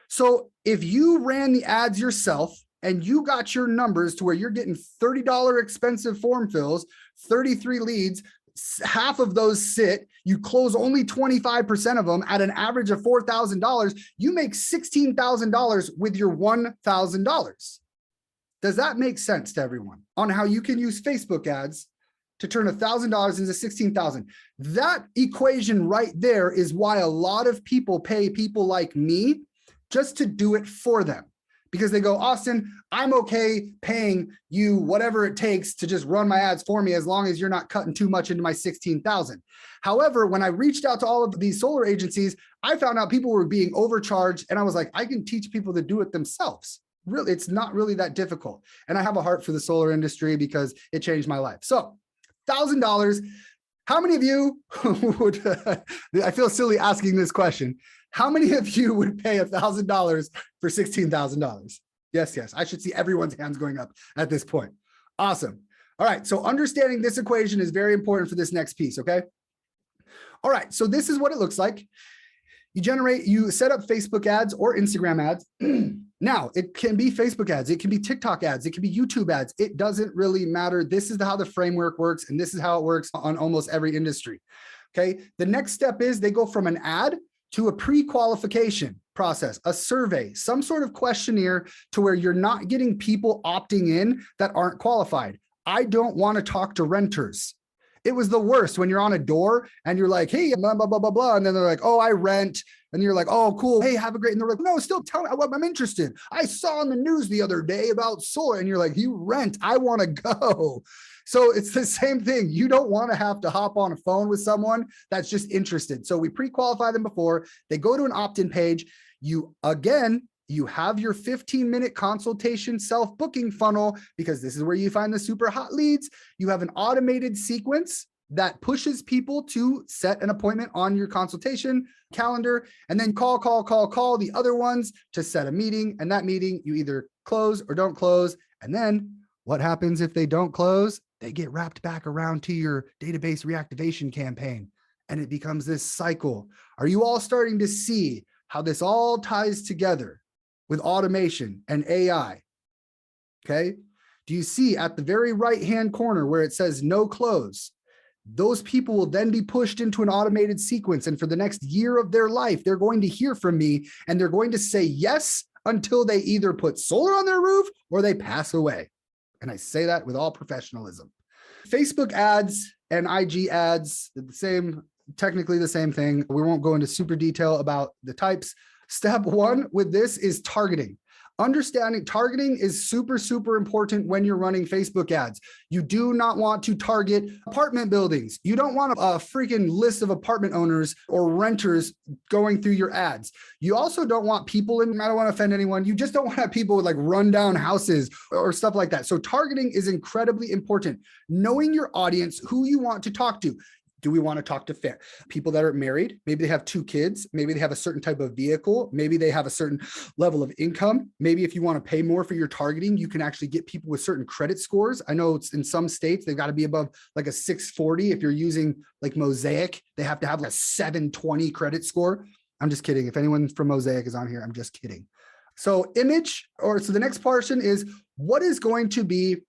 So if you ran the ads yourself and you got your numbers to where you're getting $30 expensive form fills, 33 leads, half of those sit, you close only 25% of them at an average of $4,000, you make $16,000 with your $1,000. Does that make sense to everyone on how you can use Facebook ads to turn $1,000 into $16,000? That equation right there is why a lot of people pay people like me just to do it for them, because they go, Austin, I'm okay paying you whatever it takes to just run my ads for me, as long as you're not cutting too much into my 16,000. However, when I reached out to all of these solar agencies, I found out people were being overcharged, and I was like, I can teach people to do it themselves. Really, it's not really that difficult. And I have a heart for the solar industry because it changed my life. So $1,000. How many of you would, I feel silly asking this question. How many of you would pay $1,000 for $16,000? Yes. I should see everyone's hands going up at this point. Awesome. All right. So understanding this equation is very important for this next piece. Okay. All right. So this is what it looks like. You set up Facebook ads or Instagram ads. Now, it can be Facebook ads, it can be TikTok ads, it can be YouTube ads. It doesn't really matter. This is how the framework works, and this is how it works on almost every industry. Okay. The next step is they go from an ad to a pre-qualification process, a survey, some sort of questionnaire to where you're not getting people opting in that aren't qualified. I don't want to talk to renters. It was the worst when you're on a door and you're like, hey, blah, blah, blah, blah, blah. And then they're like, oh, I rent. And you're like, oh, cool. Hey, have a great. And they're like, no, still tell me what I'm interested. I saw in the news the other day about solar. And you're like, you rent. I want to go. So it's the same thing. You don't want to have to hop on a phone with someone that's just interested. So we pre-qualify them before they go to an opt-in page. You have your 15-minute consultation self-booking funnel, because this is where you find the super hot leads. You have an automated sequence that pushes people to set an appointment on your consultation calendar, and then call the other ones to set a meeting. And that meeting, you either close or don't close. And then what happens if they don't close? They get wrapped back around to your database reactivation campaign, and it becomes this cycle. Are you all starting to see how this all ties together with automation and AI? Okay. Do you see at the very right-hand corner where it says no close? Those people will then be pushed into an automated sequence. And for the next year of their life, they're going to hear from me, and they're going to say yes until they either put solar on their roof or they pass away. And I say that with all professionalism. Facebook ads and IG ads, the same, technically the same thing. We won't go into super detail about the types. Step one with this is targeting. Understanding targeting is super, super important when you're running Facebook ads. You do not want to target apartment buildings. You don't want a freaking list of apartment owners or renters going through your ads. You also don't want people, and I don't want to offend anyone, you just don't want to have people with like rundown houses or stuff like that. So targeting is incredibly important. Knowing your audience, who you want to talk to. Do we want to talk to people that are married? Maybe they have 2 kids. Maybe they have a certain type of vehicle. Maybe they have a certain level of income. Maybe if you want to pay more for your targeting, you can actually get people with certain credit scores. I know it's in some states, they've got to be above like a 640. If you're using like Mosaic, they have to have like a 720 credit score. I'm just kidding. If anyone from Mosaic is on here, I'm just kidding. So so the next portion is what is going to be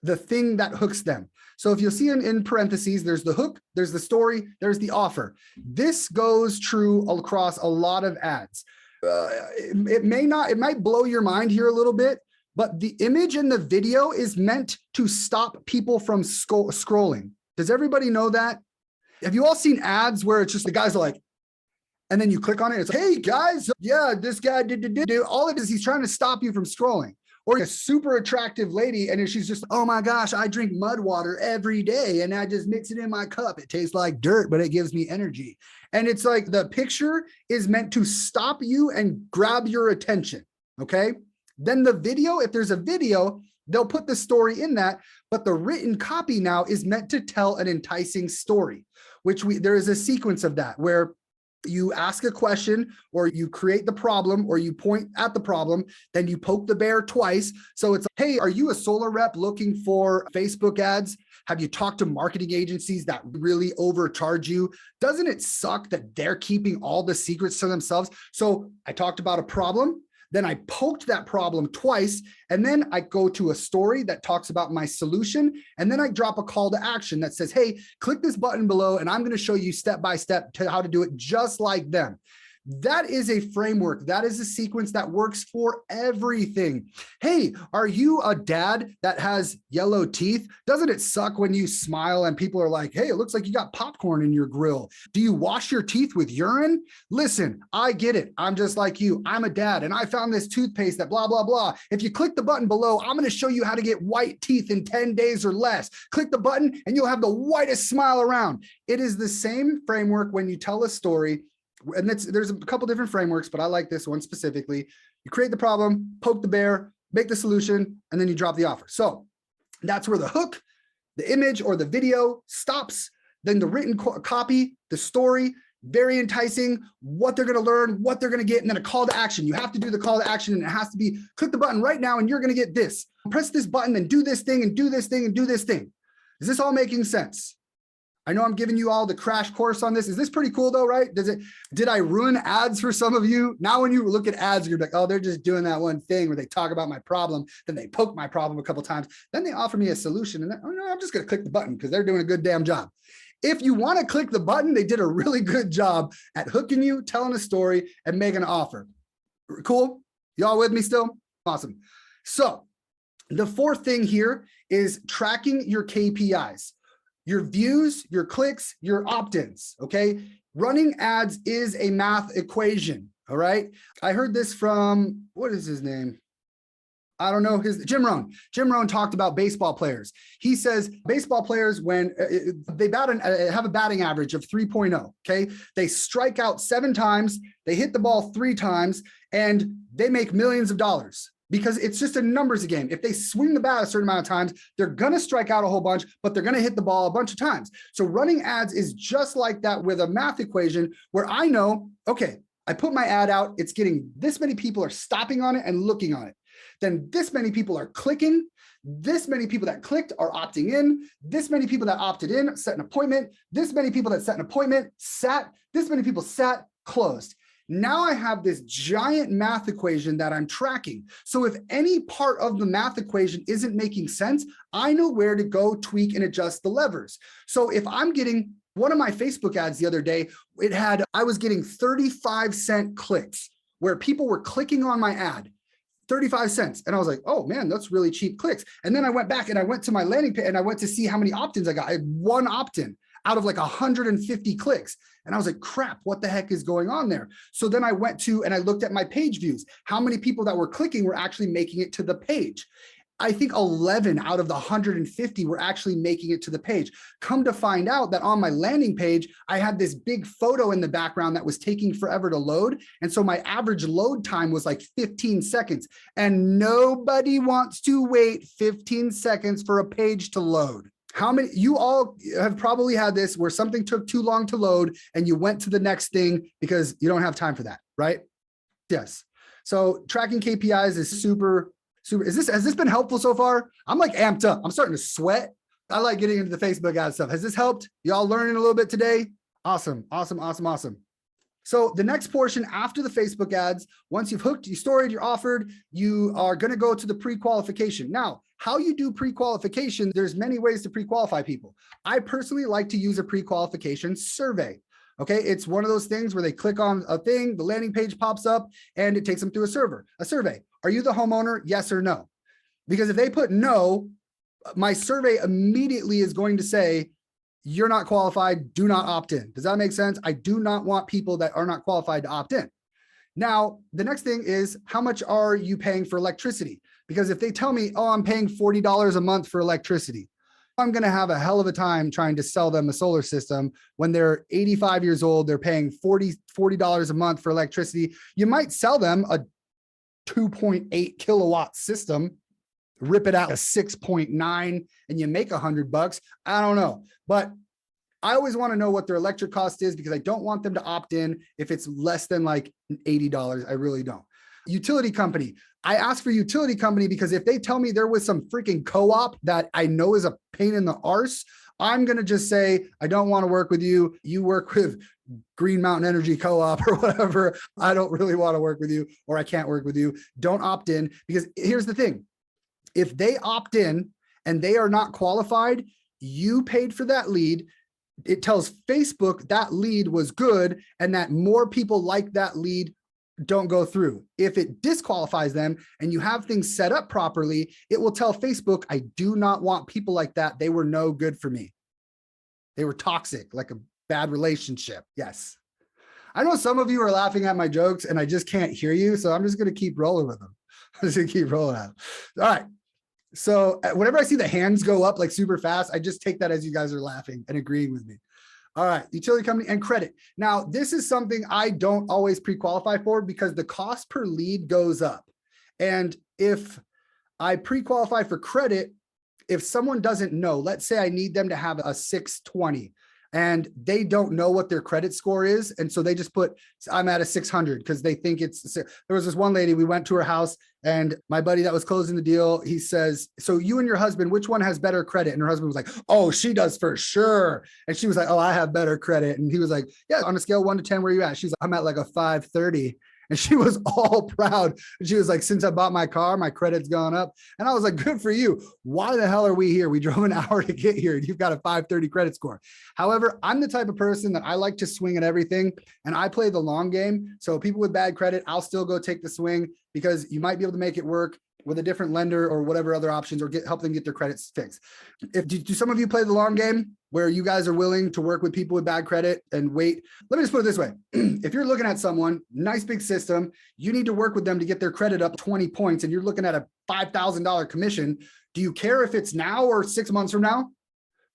the thing that hooks them. So if you'll see in parentheses, there's the hook, there's the story, there's the offer. This goes true across a lot of ads. It might blow your mind here a little bit, but the image and the video is meant to stop people from scrolling. Does everybody know that? Have you all seen ads where it's just the guys are like, and then you click on it, it's, hey guys, yeah, this guy did. All it is, he's trying to stop you from scrolling. Or a super attractive lady, and she's just, oh my gosh, I drink mud water every day and I just mix it in my cup. It tastes like dirt, but it gives me energy. And it's like the picture is meant to stop you and grab your attention, okay? Then the video, if there's a video, they'll put the story in that, but the written copy now is meant to tell an enticing story, there is a sequence of that where you ask a question or you create the problem or you point at the problem, then you poke the bear twice. So it's, hey, are you a solar rep looking for Facebook ads? Have you talked to marketing agencies that really overcharge you? Doesn't it suck that they're keeping all the secrets to themselves? So I talked about a problem. Then I poked that problem twice, and then I go to a story that talks about my solution, and then I drop a call to action that says, hey, click this button below, and I'm going to show you step by step how to do it just like them. That is a framework. That is a sequence that works for everything. Hey, are you a dad that has yellow teeth? Doesn't it suck when you smile and people are like, hey, it looks like you got popcorn in your grill. Do you wash your teeth with urine? Listen, I get it. I'm just like you. I'm a dad and I found this toothpaste that blah, blah, blah. If you click the button below, I'm going to show you how to get white teeth in 10 days or less. Click the button and you'll have the whitest smile around. It is the same framework when you tell a story. And there's a couple different frameworks, but I like this one specifically. You create the problem, poke the bear, make the solution, and then you drop the offer. So that's where the hook, the image or the video stops. Then the written copy, the story, very enticing, what they're going to learn, what they're going to get, and then a call to action. You have to do the call to action, and it has to be click the button right now, and you're going to get this. Press this button, and do this thing, and do this thing, and do this thing. Is this all making sense? I know I'm giving you all the crash course on this. Is this pretty cool though, right? Did I ruin ads for some of you? Now when you look at ads, you're like, oh, they're just doing that one thing where they talk about my problem, then they poke my problem a couple times, then they offer me a solution, and then, oh no, I'm just gonna click the button because they're doing a good damn job. If you want to click the button, they did a really good job at hooking you, telling a story, and making an offer. Cool? Y'all with me still? Awesome. So the fourth thing here is tracking your KPIs. Your views, your clicks, your opt-ins, okay? Running ads is a math equation, all right? I heard this from, what is his name? I don't know, Jim Rohn. Jim Rohn talked about baseball players. He says baseball players, when they have a batting average of 3.0, okay? They strike out 7 times, they hit the ball 3 times, and they make millions of dollars. Because it's just a numbers game. If they swing the bat a certain amount of times, they're gonna strike out a whole bunch, but they're gonna hit the ball a bunch of times. So running ads is just like that with a math equation where I know, okay, I put my ad out, it's getting this many people are stopping on it and looking on it. Then this many people are clicking, this many people that clicked are opting in, this many people that opted in set an appointment, this many people that set an appointment sat, this many people sat, closed. Now I have this giant math equation that I'm tracking. So if any part of the math equation isn't making sense, I know where to go tweak and adjust the levers. So if I'm getting one of my Facebook ads the other day, I was getting 35-cent clicks where people were clicking on my ad. 35 cents. And I was like, oh man, that's really cheap clicks. And then I went back and I went to my landing page and I went to see how many opt-ins I got. I had one opt-in out of like 150 clicks. And I was like, crap, what the heck is going on there? So then I went to, and I looked at my page views. How many people that were clicking were actually making it to the page? I think 11 out of the 150 were actually making it to the page. Come to find out that on my landing page, I had this big photo in the background that was taking forever to load. And so my average load time was like 15 seconds. And nobody wants to wait 15 seconds for a page to load. How many, you all have probably had this where something took too long to load and you went to the next thing because you don't have time for that, right? Yes. So tracking KPIs is super. Has this been helpful so far? I'm like amped up. I'm starting to sweat. I like getting into the Facebook ad stuff. Has this helped? Y'all learning a little bit today? Awesome, awesome, awesome, awesome. So the next portion after the Facebook ads, once you've hooked, you storied, you're offered, you are going to go to the pre-qualification. Now, how you do pre-qualification, there's many ways to pre-qualify people. I personally like to use a pre-qualification survey. Okay, it's one of those things where they click on a thing, the landing page pops up, and it takes them through a survey. Are you the homeowner? Yes or no? Because if they put no, my survey immediately is going to say, you're not qualified, do not opt in. Does that make sense? I do not want people that are not qualified to opt in. Now, the next thing is, how much are you paying for electricity? Because if they tell me, oh, I'm paying $40 a month for electricity, I'm going to have a hell of a time trying to sell them a solar system when they're 85 years old, they're paying $40 a month for electricity. You might sell them a 2.8 kilowatt system, rip it out a 6.9 and you make $100. I don't know, but I always want to know what their electric cost is because I don't want them to opt in if it's less than like $80. I really don't. Utility company. I ask for utility company because if they tell me there was some freaking co-op that I know is a pain in the arse, I'm going to just say, I don't want to work with you. You work with Green Mountain Energy Co-op or whatever. I don't really want to work with you, or I can't work with you. Don't opt in, because here's the thing. If they opt in and they are not qualified, you paid for that lead. It tells Facebook that lead was good and that more people like that lead don't go through. If it disqualifies them and you have things set up properly, it will tell Facebook, I do not want people like that. They were no good for me. They were toxic, like a bad relationship. Yes. I know some of you are laughing at my jokes and I just can't hear you. So I'm just going to keep rolling with them. I'm just going to keep rolling out. All right. So whenever I see the hands go up like super fast, I just take that as you guys are laughing and agreeing with me. All right, utility company and credit. Now, this is something I don't always pre-qualify for because the cost per lead goes up. And if I pre-qualify for credit, if someone doesn't know, let's say I need them to have a 620 and they don't know what their credit score is. And so they just put, I'm at a 600 because they think it's, there was this one lady, we went to her house and my buddy that was closing the deal, he says, so you and your husband, which one has better credit? And her husband was like, oh, she does for sure. And she was like, oh, I have better credit. And he was like, yeah, on a scale of 1 to 10, where are you at? She's like, I'm at like a 530. And she was all proud. She was like, since I bought my car, my credit's gone up. And I was like, good for you. Why the hell are we here? We drove an hour to get here and you've got a 530 credit score. However, I'm the type of person that I like to swing at everything and I play the long game. So people with bad credit, I'll still go take the swing because you might be able to make it work with a different lender or whatever other options, or help them get their credits fixed. Do some of you play the long game where you guys are willing to work with people with bad credit and wait? Let me just put it this way. If you're looking at someone, nice big system, you need to work with them to get their credit up 20 points and you're looking at a $5,000 commission. Do you care if it's now or 6 months from now?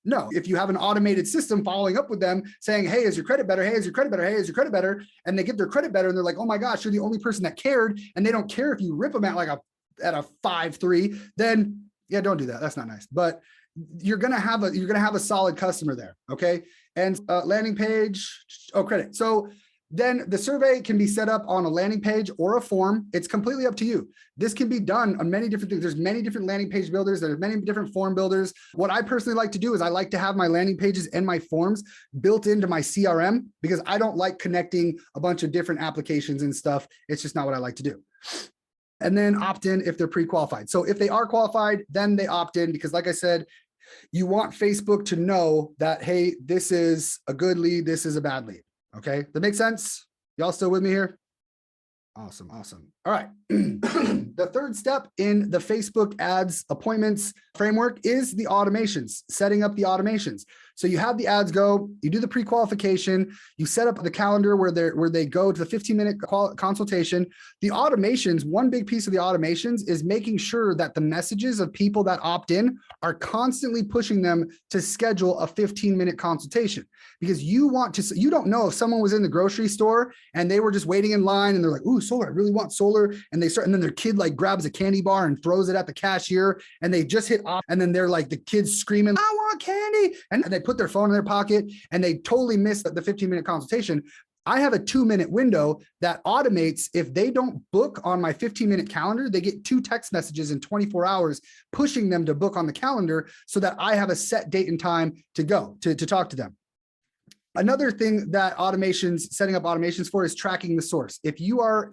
No. If you have an automated system following up with them saying, hey, is your credit better? Hey, is your credit better? Hey, is your credit better? And they get their credit better and they're like, oh my gosh, you're the only person that cared. And they don't care if you rip them at a 5.3, then yeah, don't do that. That's not nice. But you're gonna have a solid customer there. Okay. And landing page, credit. So then the survey can be set up on a landing page or a form. It's completely up to you. This can be done on many different things. There's many different landing page builders. There's many different form builders. What I personally like to do is I like to have my landing pages and my forms built into my CRM because I don't like connecting a bunch of different applications and stuff. It's just not what I like to do. And then opt in if they're pre-qualified. So if they are qualified, then they opt in because like I said, you want Facebook to know that, hey, this is a good lead, this is a bad lead. Okay, that makes sense? Y'all still with me here? Awesome. Awesome. All right. The third step in the Facebook ads appointments framework is the automations, setting up the automations. So you have the ads go, you do the pre-qualification, you set up the calendar where they go to the 15-minute consultation. The automations, one big piece of the automations is making sure that the messages of people that opt in are constantly pushing them to schedule a 15-minute consultation, because you don't know if someone was in the grocery store and they were just waiting in line and they're like, ooh, solar, I really want solar. And and then their kid like grabs a candy bar and throws it at the cashier and they just hit off. And then they're like, the kid's screaming, I want candy. And they put their phone in their pocket and they totally miss the 15-minute consultation. I have a 2-minute window that automates. If they don't book on my 15-minute calendar, they get 2 text messages in 24 hours pushing them to book on the calendar so that I have a set date and time to go to talk to them. Another thing that setting up automations for is tracking the source. If you're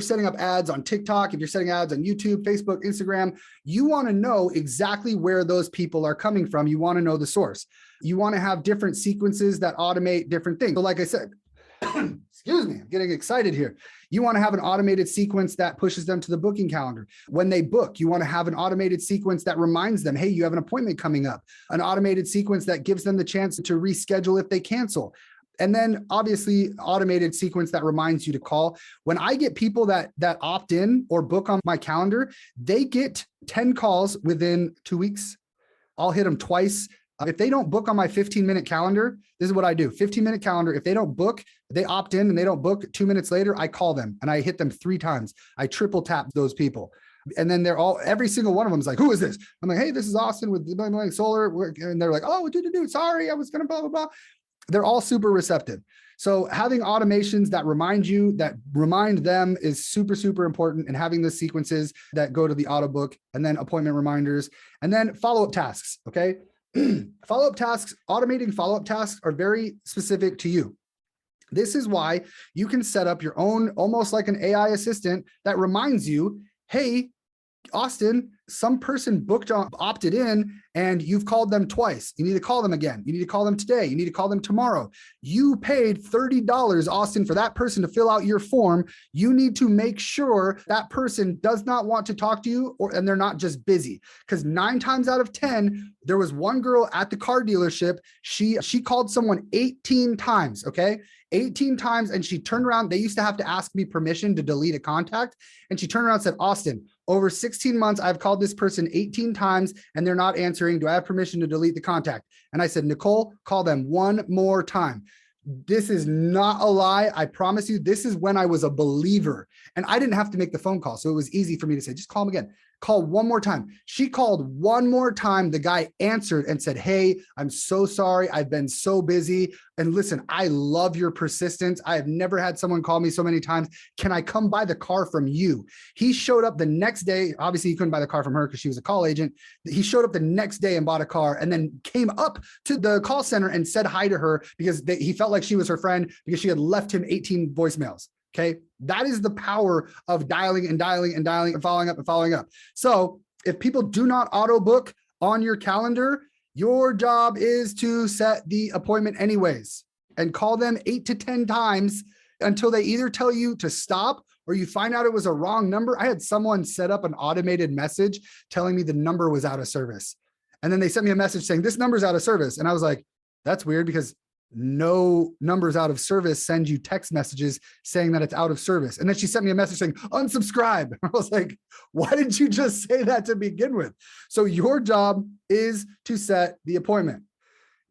setting up ads on TikTok, if you're setting ads on YouTube, Facebook, Instagram, you want to know exactly where those people are coming from. You want to know the source. You want to have different sequences that automate different things. So like I said, excuse me, I'm getting excited here. You want to have an automated sequence that pushes them to the booking calendar. When they book, you want to have an automated sequence that reminds them, hey, you have an appointment coming up. An automated sequence that gives them the chance to reschedule if they cancel. And then obviously automated sequence that reminds you to call. When I get people that opt in or book on my calendar, they get 10 calls within 2 weeks. I'll hit them twice. If they don't book on my 15-minute calendar, this is what I do. 15-minute calendar. If they don't book, they opt in and they don't book, 2 minutes later, I call them and I hit them 3 times. I triple tap those people. And then every single one of them is like, who is this? I'm like, hey, this is Austin with Solar. And they're like, oh, dude, sorry, I was going to blah, blah, blah. They're all super receptive. So having automations that remind them is super, super important, and having the sequences that go to the auto book, and then appointment reminders, and then follow-up tasks, okay? Follow-up tasks, automating follow-up tasks are very specific to you. This is why you can set up your own, almost like an AI assistant that reminds you, hey, Austin, some person opted in and you've called them twice. You need to call them again. You need to call them today. You need to call them tomorrow. You paid $30, Austin, for that person to fill out your form. You need to make sure that person does not want to talk to you, and they're not just busy. Because 9 times out of 10, there was one girl at the car dealership. She called someone 18 times, okay? 18 times, and she turned around. They used to have to ask me permission to delete a contact. And she turned around and said, Austin, over 16 months, I've called this person 18 times and they're not answering. Do I have permission to delete the contact? And I said, Nicole, call them one more time. This is not a lie. I promise you, this is when I was a believer and I didn't have to make the phone call. So it was easy for me to say, just call them again. Call one more time. She called one more time. The guy answered and said, hey, I'm so sorry. I've been so busy. And listen, I love your persistence. I have never had someone call me so many times. Can I come buy the car from you? He showed up the next day. Obviously, he couldn't buy the car from her because she was a call agent. He showed up the next day and bought a car, and then came up to the call center and said hi to her because he felt like she was her friend because she had left him 18 voicemails. Okay. That is the power of dialing and dialing and dialing and following up and following up. So if people do not auto book on your calendar, your job is to set the appointment anyways and call them 8 to 10 times until they either tell you to stop or you find out it was a wrong number. I had someone set up an automated message telling me the number was out of service. And then they sent me a message saying this number's out of service. And I was like, that's weird because no numbers out of service send you text messages saying that it's out of service. And then she sent me a message saying unsubscribe. I was like, why did you just say that to begin with? So your job is to set the appointment.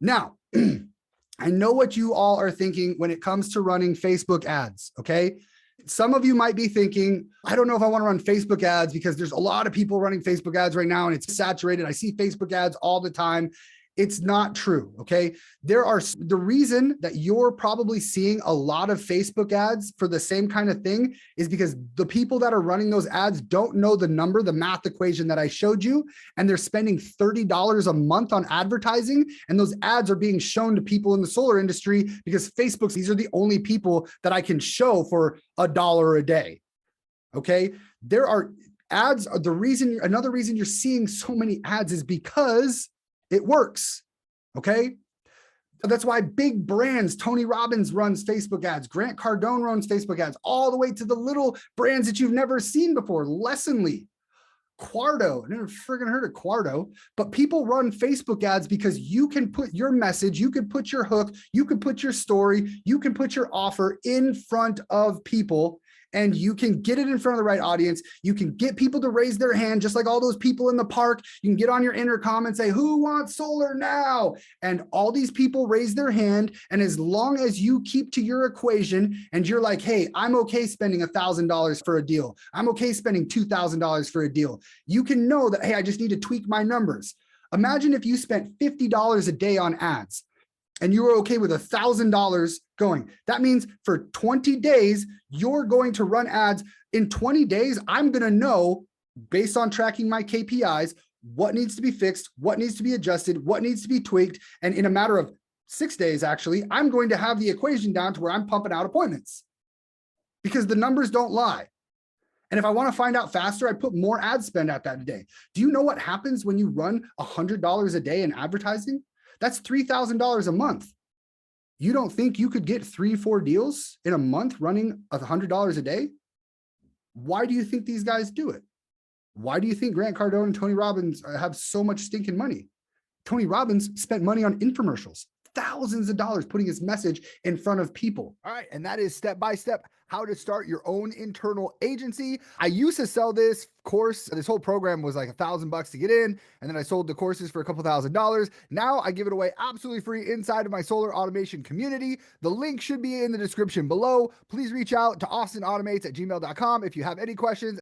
Now, I know what you all are thinking when it comes to running Facebook ads, okay? Some of you might be thinking, I don't know if I want to run Facebook ads because there's a lot of people running Facebook ads right now and it's saturated. I see Facebook ads all the time. It's not true, okay? The reason that you're probably seeing a lot of Facebook ads for the same kind of thing is because the people that are running those ads don't know the math equation that I showed you, and they're spending $30 a month on advertising, and those ads are being shown to people in the solar industry because these are the only people that I can show for $1 a day, okay? There are ads, another reason you're seeing so many ads is because it works, okay? That's why big brands, Tony Robbins runs Facebook ads, Grant Cardone runs Facebook ads, all the way to the little brands that you've never seen before. Lessonly, Quarto, I never friggin' heard of Quarto, but people run Facebook ads because you can put your message, you can put your hook, you can put your story, you can put your offer in front of people, and you can get it in front of the right audience. You can get people to raise their hand, just like all those people in the park. You can get on your intercom and say, who wants solar now? And all these people raise their hand. And as long as you keep to your equation and you're like, hey, I'm okay spending $1,000 for a deal. I'm okay spending $2,000 for a deal. You can know that, hey, I just need to tweak my numbers. Imagine if you spent $50 a day on ads and you were okay with $1,000 going. That means for 20 days, you're going to run ads. In 20 days, I'm going to know, based on tracking my KPIs, what needs to be fixed, what needs to be adjusted, what needs to be tweaked. And in a matter of 6 days, actually, I'm going to have the equation down to where I'm pumping out appointments because the numbers don't lie. And if I want to find out faster, I put more ad spend at that day. Do you know what happens when you run $100 a day in advertising? That's $3,000 a month. You don't think you could get 3-4 deals in a month running $100 a day? Why do you think these guys do it? Why do you think Grant Cardone and Tony Robbins have so much stinking money? Tony Robbins spent money on infomercials, thousands of dollars putting his message in front of people. All right. And that is step-by-step how to start your own internal agency. I used to sell this course. This whole program was like $1,000 to get in. And then I sold the courses for a couple $1,000s. Now I give it away absolutely free inside of my solar automation community. The link should be in the description below. Please reach out to austinautomates@gmail.com if you have any questions.